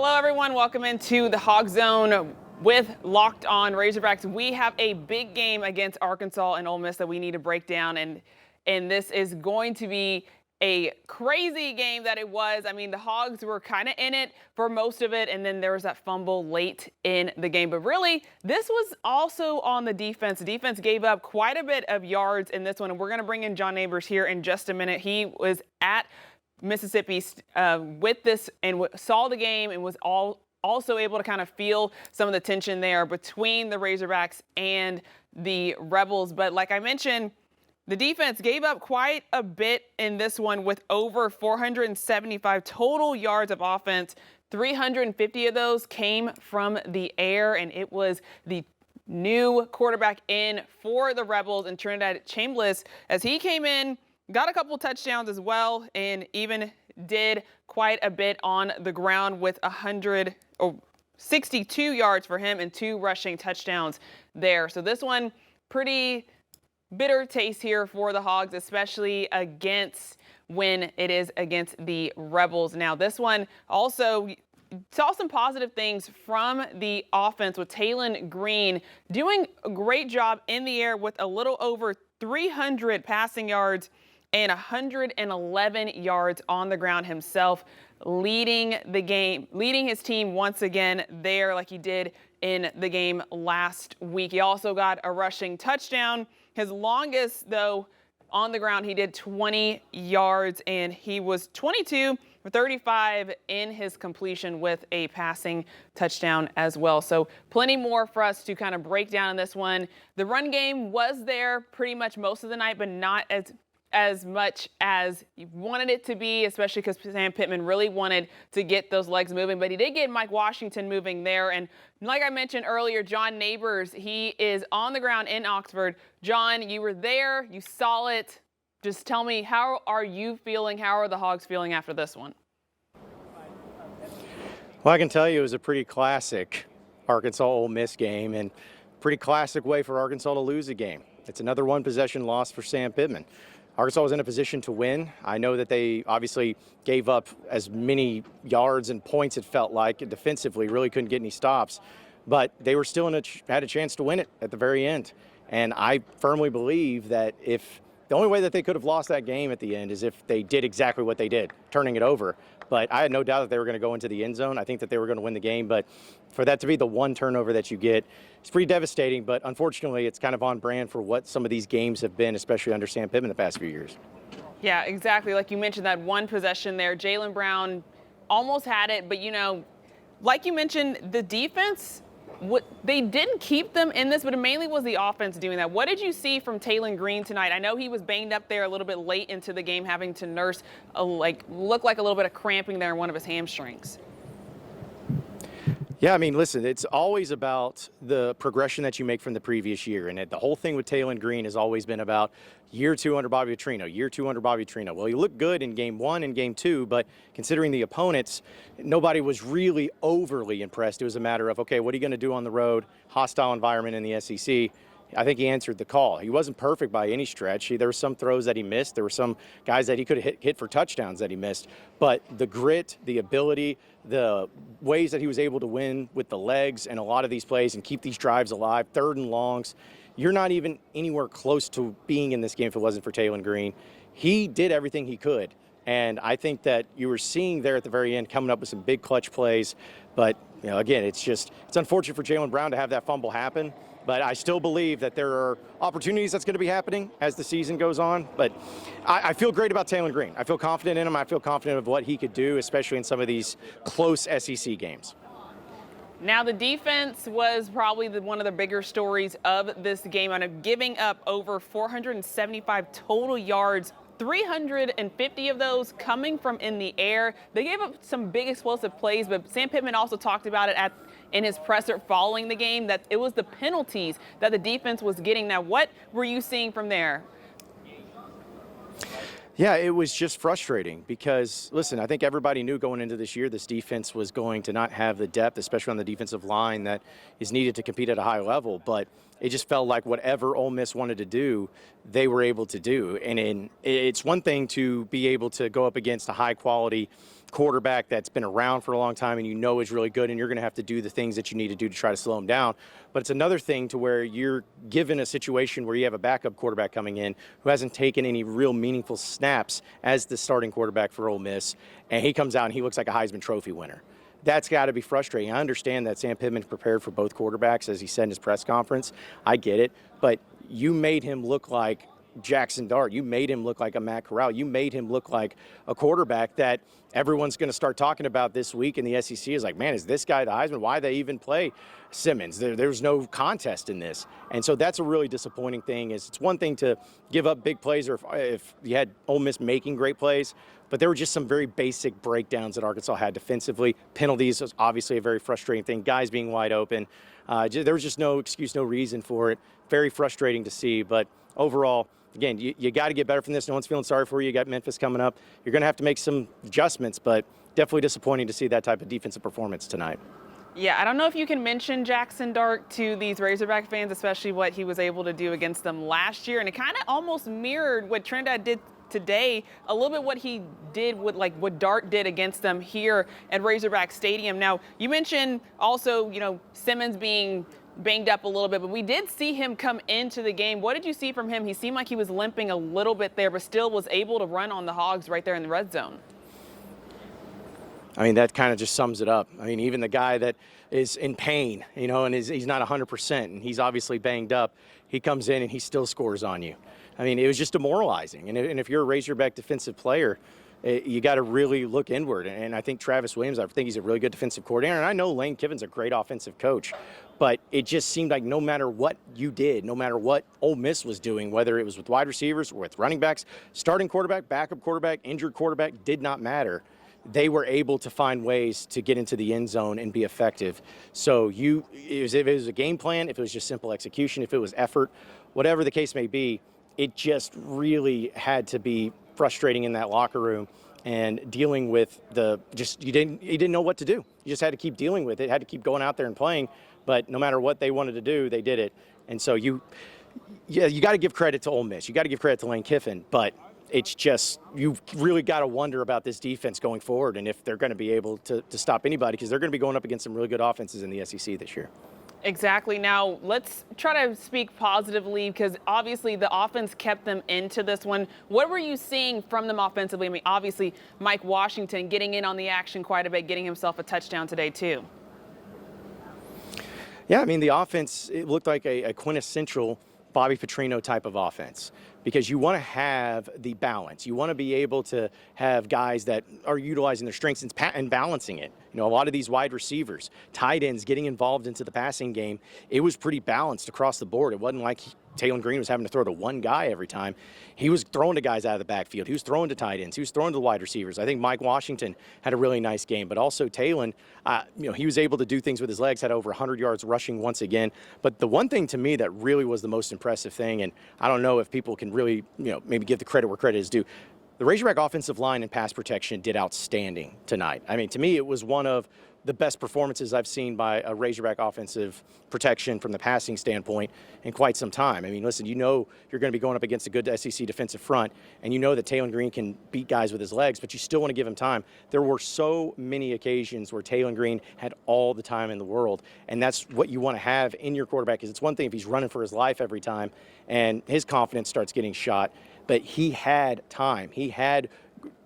Hello, everyone. Welcome into the Hog Zone with Locked On Razorbacks. We have a big game against Arkansas and Ole Miss that we need to break down, and this is going to be a crazy game that it was. I mean, the Hogs were kind of in it for most of it, and then there was that fumble late in the game. But really, this was also on the defense. The defense gave up quite a bit of yards in this one, and we're going to bring in John Nabors here in just a minute. He was at Mississippi with this and saw the game and was also able to kind of feel some of the tension there between the Razorbacks and the Rebels. But like I mentioned, the defense gave up quite a bit in this one with over 475 total yards of offense. 350 of those came from the air, and it was the new quarterback in for the Rebels in Trinidad Chambliss as he came in, got a couple touchdowns as well, and even did quite a bit on the ground with 162 yards for him and 2 rushing touchdowns there. So this one, pretty bitter taste here for the Hogs, especially when it is against the Rebels. Now, this one also saw some positive things from the offense with Taylen Green doing a great job in the air with a little over 300 passing yards and 111 yards on the ground himself, leading the game, leading his team once again there like he did in the game last week. He also got a rushing touchdown. His longest, though, on the ground, he did 20 yards, and he was 22 for 35 in his completion with a passing touchdown as well. So plenty more for us to kind of break down in this one. The run game was there pretty much most of the night, but not as much as you wanted it to be, especially because Sam Pittman really wanted to get those legs moving. But he did get Mike Washington moving there. And like I mentioned earlier, John Nabors, he is on the ground in Oxford. John, you were there. You saw it. Just tell me, how are you feeling? How are the Hogs feeling after this one? Well, I can tell you it was a pretty classic Arkansas-Ole Miss game and pretty classic way for Arkansas to lose a game. It's another one-possession loss for Sam Pittman. Arkansas was in a position to win. I know that they obviously gave up as many yards and points, it felt like, defensively, really couldn't get any stops. But they were still had a chance to win it at the very end. And I firmly believe that the only way that they could have lost that game at the end is if they did exactly what they did, turning it over. But I had no doubt that they were going to go into the end zone. I think that they were going to win the game. But for that to be the one turnover that you get, it's pretty devastating. But unfortunately, it's kind of on brand for what some of these games have been, especially under Sam Pittman the past few years. Yeah, exactly. Like you mentioned, that one possession there, Jaylen Brown almost had it. But, like you mentioned, the defense, they didn't keep them in this, but it mainly was the offense doing that. What did you see from Taylen Green tonight? I know he was banged up there a little bit late into the game, having to nurse, look like a little bit of cramping there in one of his hamstrings. Yeah, I mean, listen, it's always about the progression that you make from the previous year. And the whole thing with Taylen Green has always been about year 2 under Bobby Petrino. Well, he looked good in game 1 and game 2, but considering the opponents, nobody was really overly impressed. It was a matter of, okay, what are you going to do on the road, hostile environment in the SEC? I think he answered the call. He wasn't perfect by any stretch. There were some throws that he missed. There were some guys that he could have hit for touchdowns that he missed. But the grit, the ability, the ways that he was able to win with the legs and a lot of these plays and keep these drives alive, 3rd and longs, you're not even anywhere close to being in this game if it wasn't for Taylen Green. He did everything he could. And I think that you were seeing there at the very end coming up with some big clutch plays. But, again, it's unfortunate for Jaylen Brown to have that fumble happen. But I still believe that there are opportunities that's going to be happening as the season goes on. But I feel great about Taylen Green. I feel confident in him. I feel confident of what he could do, especially in some of these close SEC games. Now, the defense was probably one of the bigger stories of this game, on giving up over 475 total yards, 350 of those coming from in the air. They gave up some big explosive plays, but Sam Pittman also talked about it in his presser following the game, that it was the penalties that the defense was getting. Now, what were you seeing from there? Yeah, it was just frustrating because, listen, I think everybody knew going into this year this defense was going to not have the depth, especially on the defensive line, that is needed to compete at a high level. But it just felt like whatever Ole Miss wanted to do, they were able to do. And it's one thing to be able to go up against a high-quality quarterback that's been around for a long time and you know is really good, and you're going to have to do the things that you need to do to try to slow him down. But it's another thing to where you're given a situation where you have a backup quarterback coming in who hasn't taken any real meaningful snaps as the starting quarterback for Ole Miss, and he comes out and he looks like a Heisman Trophy winner. That's got to be frustrating. I understand that Sam Pittman's prepared for both quarterbacks, as he said in his press conference. I get it. But you made him look like Jackson Dart. You made him look like a Matt Corral. You made him look like a quarterback that everyone's going to start talking about this week in the SEC is like, man, is this guy the Heisman? Why they even play Simmons? There's no contest in this. And so that's a really disappointing thing. It's one thing to give up big plays or if you had Ole Miss making great plays, but there were just some very basic breakdowns that Arkansas had defensively. Penalties was obviously a very frustrating thing. Guys being wide open. There was just no excuse, no reason for it. Very frustrating to see. But overall, again, you got to get better from this. No one's feeling sorry for you. You got Memphis coming up. You're going to have to make some adjustments, but definitely disappointing to see that type of defensive performance tonight. Yeah, I don't know if you can mention Jackson Dart to these Razorback fans, especially what he was able to do against them last year. And it kind of almost mirrored what Trinidad did today, a little bit what he did with what Dart did against them here at Razorback Stadium. Now, you mentioned also, Simmons being banged up a little bit, but we did see him come into the game. What did you see from him? He seemed like he was limping a little bit there, but still was able to run on the Hogs right there in the red zone. I mean, that kind of just sums it up. I mean, even the guy that is in pain, and he's not 100%, and he's obviously banged up, he comes in and he still scores on you. I mean, it was just demoralizing. And if you're a Razorback defensive player, you got to really look inward. And I think Travis Williams, I think he's a really good defensive coordinator. And I know Lane Kiffin's a great offensive coach. But it just seemed like no matter what you did, no matter what Ole Miss was doing, whether it was with wide receivers or with running backs, starting quarterback, backup quarterback, injured quarterback, did not matter. They were able to find ways to get into the end zone and be effective. So if it was a game plan, if it was just simple execution, if it was effort, whatever the case may be, it just really had to be frustrating in that locker room and dealing with you didn't know what to do. You just had to keep dealing with it, had to keep going out there and playing. But no matter what they wanted to do, they did it. And so you got to give credit to Ole Miss. You got to give credit to Lane Kiffin. But it's just, you've really got to wonder about this defense going forward and if they're going to be able to stop anybody, because they're going to be going up against some really good offenses in the SEC this year. Exactly. Now, let's try to speak positively, because obviously the offense kept them into this one. What were you seeing from them offensively? I mean, obviously, Mike Washington getting in on the action quite a bit, getting himself a touchdown today, too. Yeah, I mean, the offense, it looked like a quintessential Bobby Petrino type of offense, because you want to have the balance. You want to be able to have guys that are utilizing their strengths and balancing it. A lot of these wide receivers, tight ends getting involved into the passing game, it was pretty balanced across the board. It wasn't like Taylor Green was having to throw to one guy every time. He was throwing to guys out of the backfield. He was throwing to tight ends. He was throwing to the wide receivers. I think Mike Washington had a really nice game, but also Taylor, he was able to do things with his legs, had over 100 yards rushing once again. But the one thing to me that really was the most impressive thing, and I don't know if people can really, maybe give the credit where credit is due, the Razorback offensive line and pass protection did outstanding tonight. I mean, to me, it was one of the best performances I've seen by a Razorback offensive protection from the passing standpoint in quite some time. I mean, listen, you're going to be going up against a good SEC defensive front, and you know that Taylor Green can beat guys with his legs, but you still want to give him time. There were so many occasions where Taylor Green had all the time in the world, and that's what you want to have in your quarterback, because it's one thing if he's running for his life every time and his confidence starts getting shot, but he had time. He had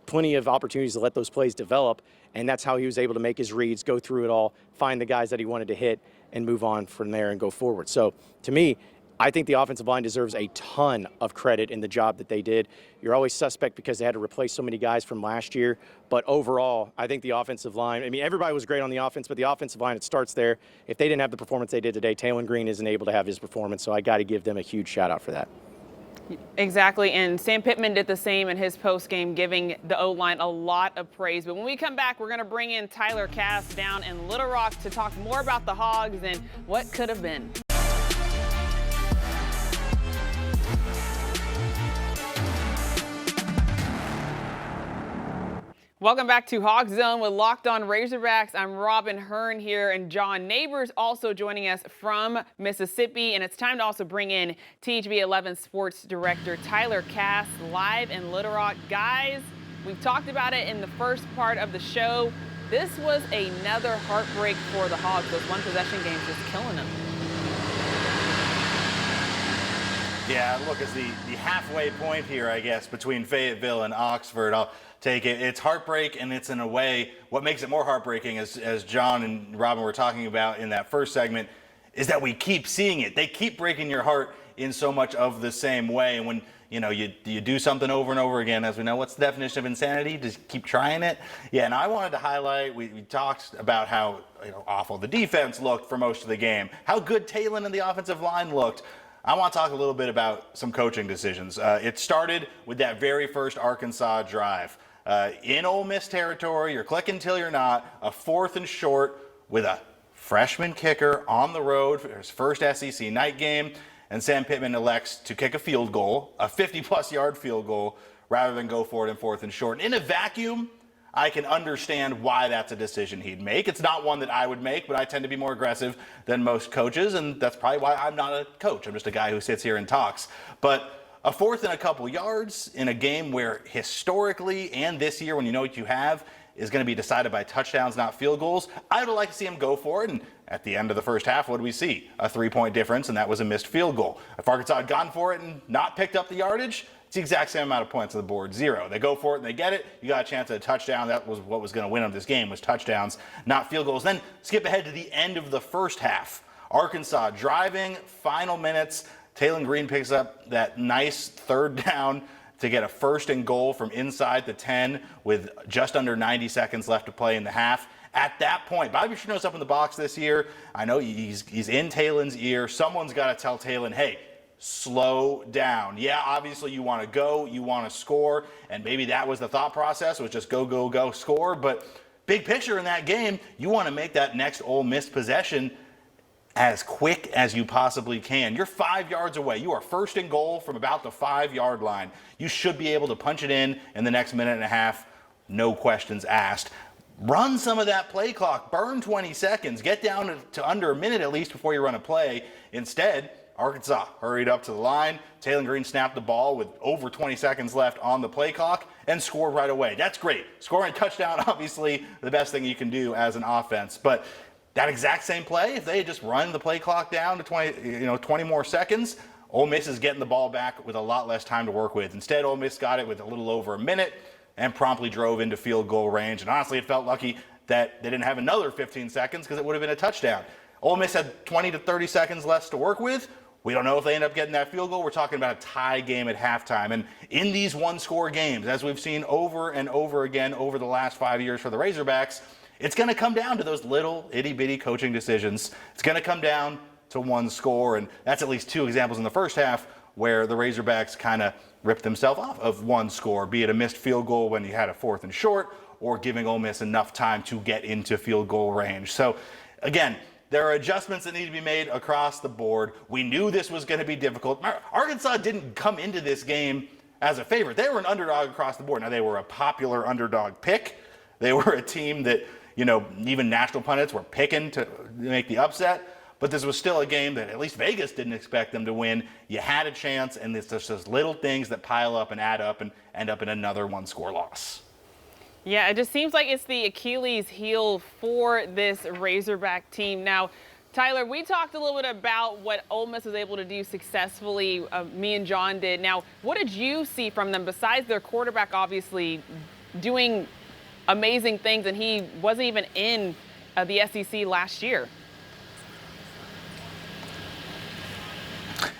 plenty of opportunities to let those plays develop, and that's how he was able to make his reads, go through it all, find the guys that he wanted to hit, and move on from there and go forward. So to me, I think the offensive line deserves a ton of credit in the job that they did. You're always suspect because they had to replace so many guys from last year, but overall, I think the offensive line, I mean, everybody was great on the offense, but the offensive line, it starts there. If they didn't have the performance they did today, Taylor Green isn't able to have his performance, so I got to give them a huge shout out for that. Exactly, and Sam Pittman did the same in his post-game, giving the O-line a lot of praise. But when we come back, we're going to bring in Tyler Cass down in Little Rock to talk more about the Hogs and what could have been. Welcome back to Hog Zone with Locked On Razorbacks. I'm Robyn Hearn here, and John Nabors also joining us from Mississippi. And it's time to also bring in THB 11 Sports Director Tyler Cass live in Little Rock. Guys, We've talked about it in the first part of the show. This was another heartbreak for the Hogs. Those one possession games just killing them. Yeah, look, it's the halfway point here, I guess, between Fayetteville and Oxford. I'll take it. It's heartbreak, and it's in a way, what makes it more heartbreaking, as John and Robyn were talking about in that first segment, is that we keep seeing it. They keep breaking your heart in so much of the same way. And when you do something over and over again, as we know, what's the definition of insanity? Just keep trying it. Yeah, and I wanted to highlight, we talked about how awful the defense looked for most of the game, how good Talon and the offensive line looked. I want to talk a little bit about some coaching decisions. It started with that very first Arkansas drive. In Ole Miss territory, you're clicking till you're not, a 4th and short with a freshman kicker on the road for his first SEC night game, and Sam Pittman elects to kick a field goal, a 50-plus yard field goal, rather than go for it in 4th and short. In a vacuum, I can understand why that's a decision he'd make. It's not one that I would make, but I tend to be more aggressive than most coaches, and that's probably why I'm not a coach. I'm just a guy who sits here and talks. But a 4th and a couple yards in a game where historically and this year, when you know what you have, is going to be decided by touchdowns, not field goals, I would like to see him go for it. And at the end of the first half, what do we see? A 3-point difference, and that was a missed field goal. If Arkansas had gone for it and not picked up the yardage, it's the exact same amount of points on the board, 0. They go for it and they get it. You got a chance at a touchdown. That was what was going to win them this game, was touchdowns, not field goals. Then skip ahead to the end of the first half. Arkansas driving, final minutes. Talon Green picks up that nice 3rd down to get a 1st and goal from inside the 10 with just under 90 seconds left to play in the half. At that point, Bobby Petrino's up in the box this year. I know he's in Talon's ear. Someone's got to tell Talon, hey, slow down. Yeah, obviously you want to go, you want to score, and maybe that was the thought process, was just go, go, go, score. But big picture in that game, you want to make that next Ole Miss possession as quick as you possibly can. You're 5 yards away. You are 1st and goal from about the 5-yard line. You should be able to punch it in the next minute and a half, no questions asked. Run some of that play clock. Burn 20 seconds. Get down to under a minute at least before you run a play. Instead, Arkansas hurried up to the line. Talon Green snapped the ball with over 20 seconds left on the play clock and scored right away. That's great. Scoring a touchdown, obviously, the best thing you can do as an offense. But that exact same play, if they had just run the play clock down to 20 more seconds, Ole Miss is getting the ball back with a lot less time to work with. Instead, Ole Miss got it with a little over a minute and promptly drove into field goal range. And honestly, it felt lucky that they didn't have another 15 seconds because it would have been a touchdown. Ole Miss had 20 to 30 seconds less to work with. We don't know if they end up getting that field goal. We're talking about a tie game at halftime. And in these one-score games, as we've seen over and over again over the last 5 years for the Razorbacks, it's going to come down to those little itty-bitty coaching decisions. It's going to come down to one score, and that's at least 2 examples in the first half where the Razorbacks kind of ripped themselves off of one score, be it a missed field goal when you had a 4th and short, or giving Ole Miss enough time to get into field goal range. So, again, there are adjustments that need to be made across the board. We knew this was going to be difficult. Arkansas didn't come into this game as a favorite. They were an underdog across the board. Now, they were a popular underdog pick. They were a team that, even national pundits were picking to make the upset. But this was still a game that at least Vegas didn't expect them to win. You had a chance, and it's just those little things that pile up and add up and end up in another one-score loss. Yeah, it just seems like it's the Achilles heel for this Razorback team. Now, Tyler, we talked a little bit about what Ole Miss was able to do successfully. Me and John did. Now, what did you see from them besides their quarterback obviously doing amazing things, and he wasn't even in the SEC last year?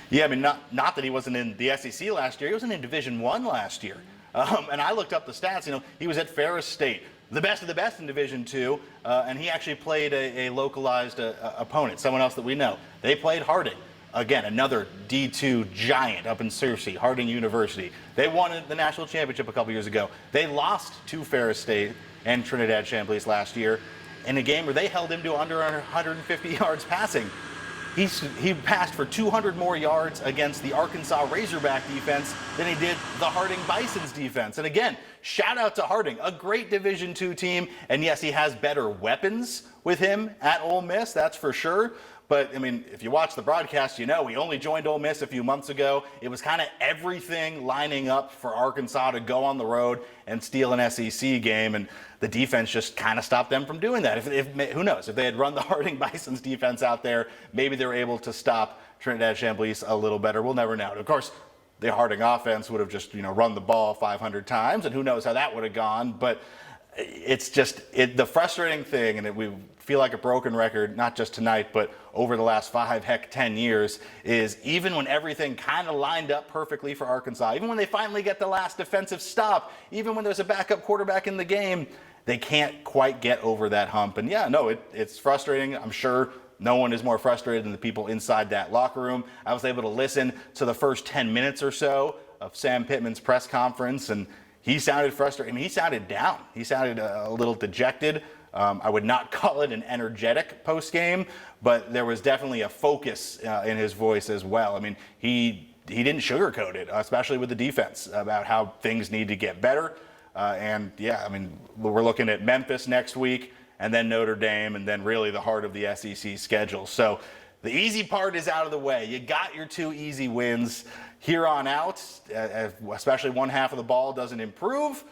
Yeah, I mean, not that he wasn't in the SEC last year. He wasn't in Division I last year. And I looked up the stats. He was at Ferris State, the best of the best in Division II, and he actually played a localized opponent, someone else that we know. They played Harding. Again, another D2 giant up in Searcy, Harding University. They won the national championship a couple years ago. They lost to Ferris State and Trinidad Chambliss last year in a game where they held him to under 150 yards passing. He passed for 200 more yards against the Arkansas Razorback defense than he did the Harding Bison's defense. And again, shout out to Harding, a great Division II team. And yes, he has better weapons with him at Ole Miss, that's for sure. But, I mean, if you watch the broadcast, you know we only joined Ole Miss a few months ago. It was kind of everything lining up for Arkansas to go on the road and steal an SEC game, and the defense just kind of stopped them from doing that. Who knows? If they had run the Harding Bison's defense out there, maybe they were able to stop Trinidad Chambly a little better. We'll never know. Of course, the Harding offense would have just, run the ball 500 times, and who knows how that would have gone. But it's just the frustrating thing, and we feel like a broken record, not just tonight, but over the last 10 years, is even when everything kind of lined up perfectly for Arkansas, even when they finally get the last defensive stop, even when there's a backup quarterback in the game, they can't quite get over that hump. And yeah, no, it's frustrating. I'm sure no one is more frustrated than the people inside that locker room. I was able to listen to the first 10 minutes or so of Sam Pittman's press conference, and he sounded frustrated. I mean, he sounded down. He sounded a little dejected. I would not call it an energetic post-game, but there was definitely a focus in his voice as well. I mean, he didn't sugarcoat it, especially with the defense, about how things need to get better. And yeah, I mean, we're looking at Memphis next week, and then Notre Dame, and then really the heart of the SEC schedule. So the easy part is out of the way. You got your 2 easy wins. Here on out, especially one half of the ball doesn't improve,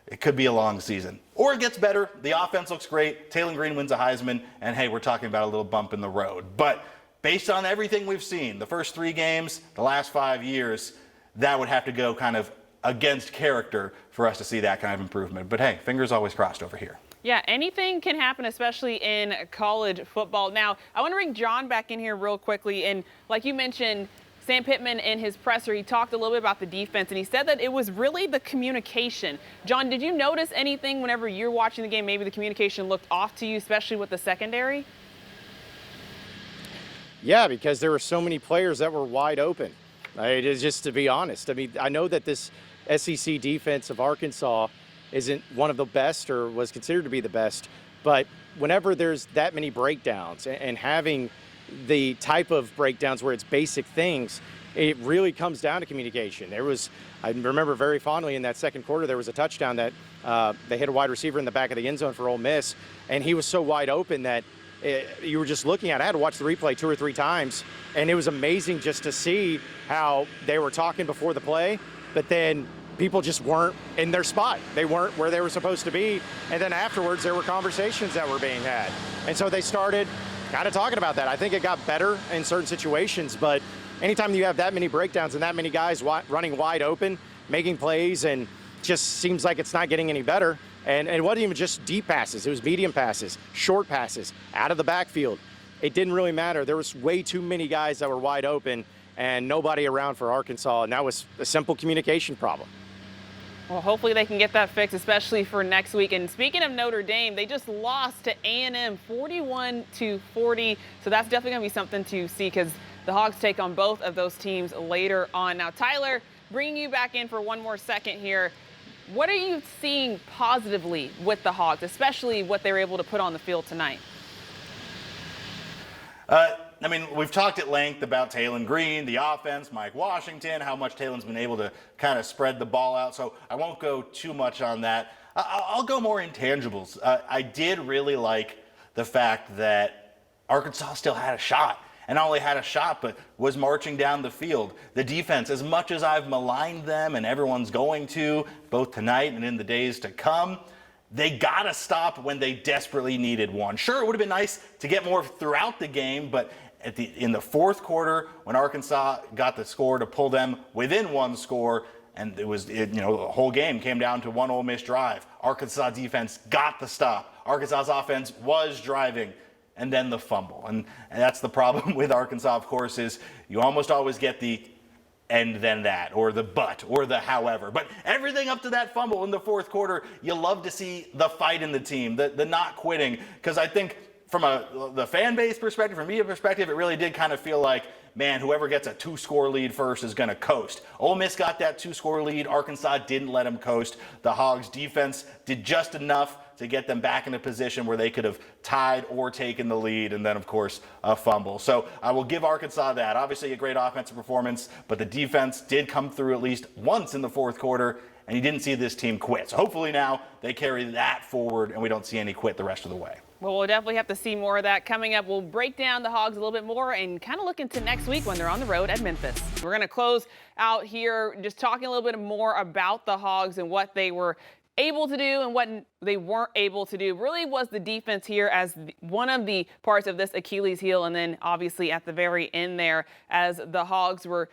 it could be a long season. Or it gets better. The offense looks great. Taylor Green wins a Heisman, and hey, we're talking about a little bump in the road. But based on everything we've seen, the first 3 games, the last 5 years, that would have to go kind of against character for us to see that kind of improvement. But hey, fingers always crossed over here. Yeah, anything can happen, especially in college football. Now, I want to bring John back in here real quickly. And like you mentioned, Sam Pittman in his presser, he talked a little bit about the defense, and he said that it was really the communication. John, did you notice anything whenever you're watching the game, maybe the communication looked off to you, especially with the secondary? Yeah, because there were so many players that were wide open. Just to be honest. I mean, I know that this SEC defense of Arkansas isn't one of the best or was considered to be the best, but whenever there's that many breakdowns and having the type of breakdowns where it's basic things, it really comes down to communication. I remember very fondly in that second quarter, there was a touchdown that they hit a wide receiver in the back of the end zone for Ole Miss, and he was so wide open that you were just looking at it. I had to watch the replay 2 or 3 times, and it was amazing just to see how they were talking before the play, but then people just weren't in their spot. They weren't where they were supposed to be, and then afterwards there were conversations that were being had. And so they started kind of talking about that. I think it got better in certain situations, but anytime you have that many breakdowns and that many guys running wide open, making plays, and just seems like it's not getting any better. And it wasn't even just deep passes. It was medium passes, short passes, out of the backfield. It didn't really matter. There was way too many guys that were wide open and nobody around for Arkansas, and that was a simple communication problem. Well, hopefully they can get that fixed, especially for next week. And speaking of Notre Dame, they just lost to A&M 41-40. So that's definitely going to be something to see because the Hogs take on both of those teams later on. Now, Tyler, bringing you back in for one more second here. What are you seeing positively with the Hogs, especially what they were able to put on the field tonight? I mean, we've talked at length about Taylor Green, the offense, Mike Washington, how much Taylor's been able to kind of spread the ball out. So I won't go too much on that. I'll go more intangibles. I did really like the fact that Arkansas still had a shot. And not only had a shot, but was marching down the field. The defense, as much as I've maligned them and everyone's going to, both tonight and in the days to come, they got to stop when they desperately needed one. Sure, it would have been nice to get more throughout the game, but in the fourth quarter, when Arkansas got the score to pull them within one score, and the whole game came down to one Ole Miss drive. Arkansas defense got the stop. Arkansas's offense was driving, and then the fumble. And that's the problem with Arkansas, of course, is you almost always get the and then that, or the but, or the however. But everything up to that fumble in the fourth quarter, you love to see the fight in the team, the not quitting, because I think from the fan base perspective, from media perspective, it really did kind of feel like, man, whoever gets a 2-score lead first is going to coast. Ole Miss got that 2-score lead. Arkansas didn't let them coast. The Hogs defense did just enough to get them back in a position where they could have tied or taken the lead, and then, of course, a fumble. So I will give Arkansas that. Obviously, a great offensive performance, but the defense did come through at least once in the fourth quarter, and you didn't see this team quit. So hopefully now they carry that forward, and we don't see any quit the rest of the way. Well, we'll definitely have to see more of that coming up. We'll break down the Hogs a little bit more and kind of look into next week when they're on the road at Memphis. We're going to close out here just talking a little bit more about the Hogs and what they were able to do and what they weren't able to do. Really was the defense here as one of the parts of this Achilles heel, and then obviously at the very end there as the Hogs were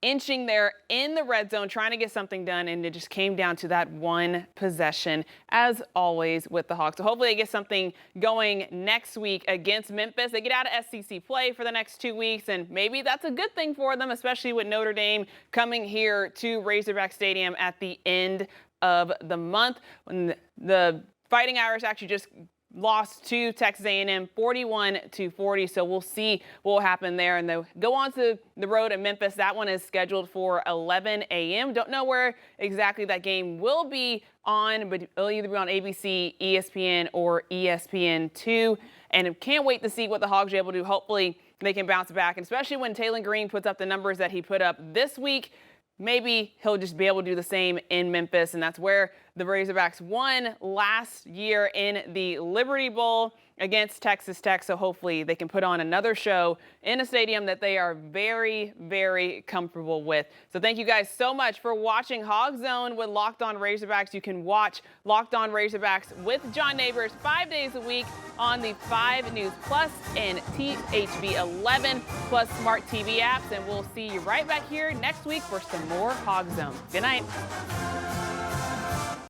inching there in the red zone, trying to get something done, and it just came down to that one possession, as always with the Hogs. So hopefully they get something going next week against Memphis. They get out of SEC play for the next 2 weeks, and maybe that's a good thing for them, especially with Notre Dame coming here to Razorback Stadium at the end of the month. When the Fighting Irish actually just lost to Texas A&M 41-40, so we'll see what will happen there. And they'll go on to the road at Memphis. That one is scheduled for 11 a.m. Don't know where exactly that game will be on, but it'll either be on ABC, ESPN, or ESPN2. And can't wait to see what the Hogs are able to do. Hopefully they can bounce back, and especially when Taylon Green puts up the numbers that he put up this week. Maybe he'll just be able to do the same in Memphis, and that's where the Razorbacks won last year in the Liberty Bowl against Texas Tech. So hopefully they can put on another show in a stadium that they are very, very comfortable with. So thank you guys so much for watching Hog Zone with Locked On Razorbacks. You can watch Locked On Razorbacks with John Nabors 5 days a week on the 5 News Plus and THB 11 Plus Smart TV apps. And we'll see you right back here next week for some more Hog Zone. Good night.